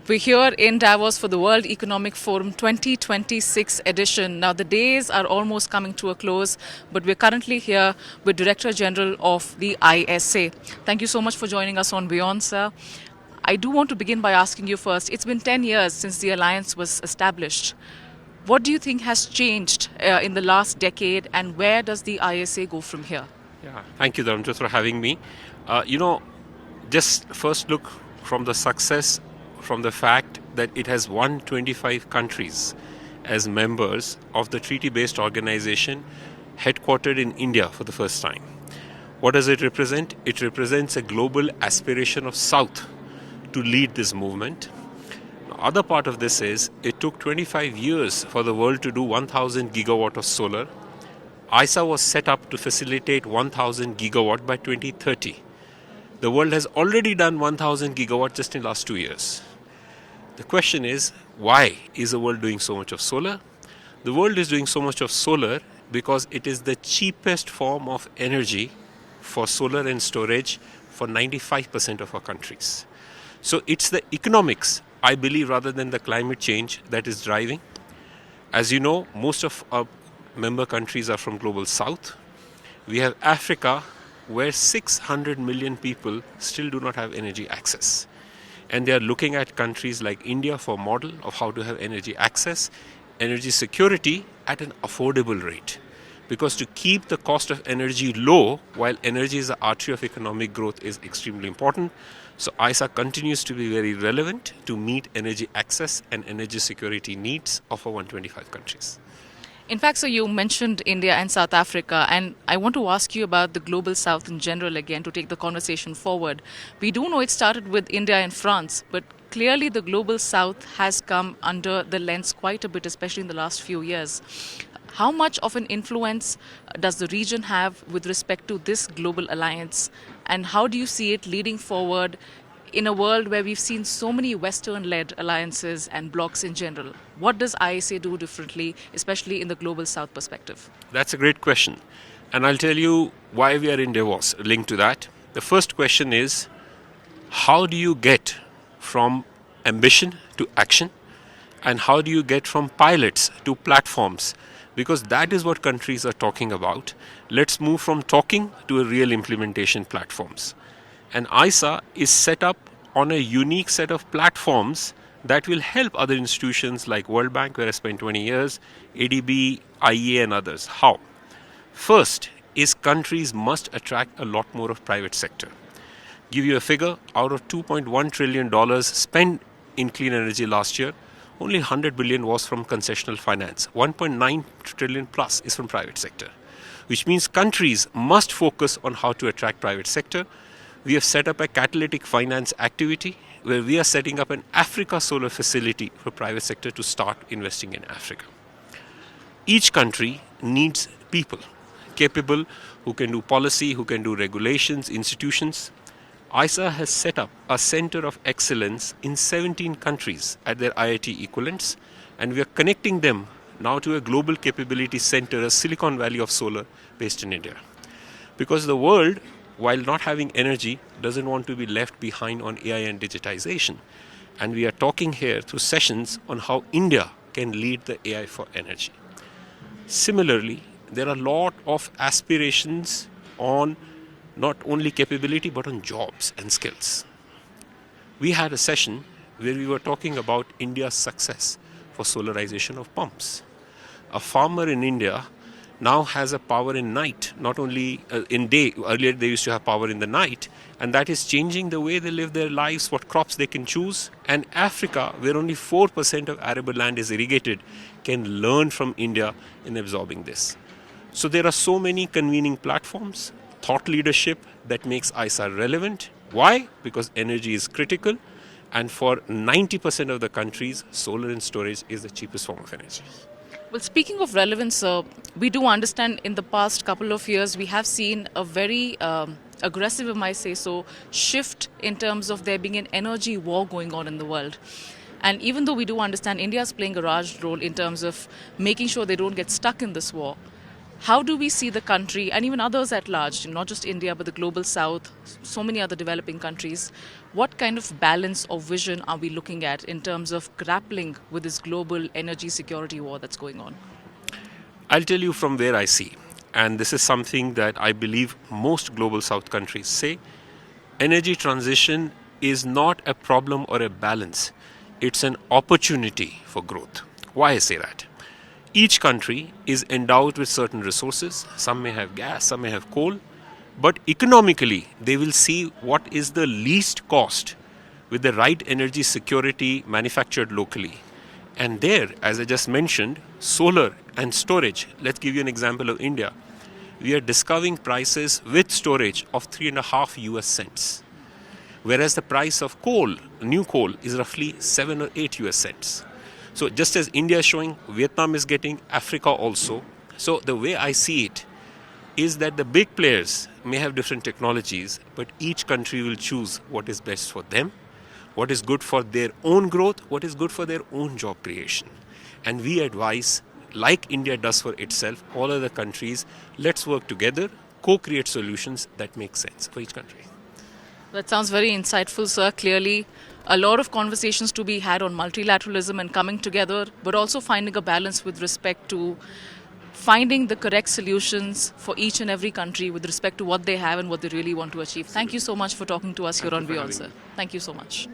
We're here in Davos for the World Economic Forum 2026 edition. Now, the days are almost coming to a close, but we're currently here with Director General of the ISA. Thank you so much for joining us on WION, sir. I do want to begin by asking you first. It's been 10 years since the alliance was established. What do you think has changed in the last decade, and where does the ISA go from here? Yeah, thank you, Dharmjot, for having me. Just first look from the success, from the fact that it has 125 countries as members of the treaty-based organization headquartered in India for the first time. What does it represent? It represents a global aspiration of South to lead this movement. The other part of this is it took 25 years for the world to do 1,000 gigawatt of solar. ISA was set up to facilitate 1,000 gigawatt by 2030. The world has already done 1,000 gigawatt just in the last 2 years. The question is, why is the world doing so much of solar? The world is doing so much of solar because it is the cheapest form of energy for solar and storage for 95% of our countries. So it's the economics, I believe, rather than the climate change that is driving. As you know, most of our member countries are from Global South. We have Africa, where 600 million people still do not have energy access. And they are looking at countries like India for a model of how to have energy access, energy security at an affordable rate. Because to keep the cost of energy low, while energy is the artery of economic growth, is extremely important. So ISA continues to be very relevant to meet energy access and energy security needs of our 125 countries. In fact, so you mentioned India and South Africa, and I want to ask you about the Global South in general again to take the conversation forward. We do know it started with India and France, but clearly the Global South has come under the lens quite a bit, especially in the last few years. How much of an influence does the region have with respect to this global alliance, and how do you see it leading forward in a world where we've seen so many Western-led alliances and blocs in general? What does ISA do differently, especially in the Global South perspective? That's a great question. And I'll tell you why we are in Davos linked to that. The first question is, how do you get from ambition to action? And how do you get from pilots to platforms? Because that is what countries are talking about. Let's move from talking to a real implementation platforms. And ISA is set up on a unique set of platforms that will help other institutions like World Bank, where I spent 20 years, ADB, IEA and others. How? First is countries must attract a lot more of private sector. Give you a figure, out of $2.1 trillion spent in clean energy last year, only 100 billion was from concessional finance. 1.9 trillion plus is from private sector, which means countries must focus on how to attract private sector. We have set up a catalytic finance activity where we are setting up an Africa solar facility for private sector to start investing in Africa. Each country needs people capable who can do policy, who can do regulations, institutions. ISA has set up a center of excellence in 17 countries at their IIT equivalents, and we are connecting them now to a global capability center, a Silicon Valley of solar based in India. Because the world, while not having energy, doesn't want to be left behind on AI and digitization. And we are talking here through sessions on how India can lead the AI for energy. Similarly, there are a lot of aspirations on not only capability, but on jobs and skills. We had a session where we were talking about India's success for solarization of pumps. A farmer in India now has a power in night, not only in day. Earlier they used to have power in the night, and that is changing the way they live their lives, what crops they can choose. And Africa, where only 4% of arable land is irrigated, can learn from India in absorbing this. So there are so many convening platforms, thought leadership that makes ISA relevant. Why? Because energy is critical, and for 90% of the countries, solar and storage is the cheapest form of energy. Well, speaking of relevance, we do understand in the past couple of years we have seen a very aggressive, I might say so, shift in terms of there being an energy war going on in the world. And even though we do understand India is playing a large role in terms of making sure they don't get stuck in this war, How do we see the country and even others at large, not just India, but the global south, so many other developing countries? What kind of balance or vision are we looking at in terms of grappling with this global energy security war that's going on? I'll tell you from where I see, and this is something that I believe most global south countries say. Energy transition is not a problem or a balance, it's an opportunity for growth. Why I say that? Each country is endowed with certain resources. Some may have gas, some may have coal, but economically they will see what is the least cost with the right energy security manufactured locally. And there, as I just mentioned, solar and storage. Let's give you an example of India. We are discovering prices with storage of 3.5 US cents, whereas the price of coal, new coal, is roughly 7 or 8 US cents. So just as India is showing, Vietnam is getting, Africa also. So the way I see it is that the big players may have different technologies, but each country will choose what is best for them, what is good for their own growth, what is good for their own job creation. And we advise, like India does for itself, all other countries, let's work together, co-create solutions that make sense for each country. That sounds very insightful, sir. Clearly, a lot of conversations to be had on multilateralism and coming together, but also finding a balance with respect to finding the correct solutions for each and every country with respect to what they have and what they really want to achieve. Thank you so much for talking to us here on WION, sir. Thank you so much.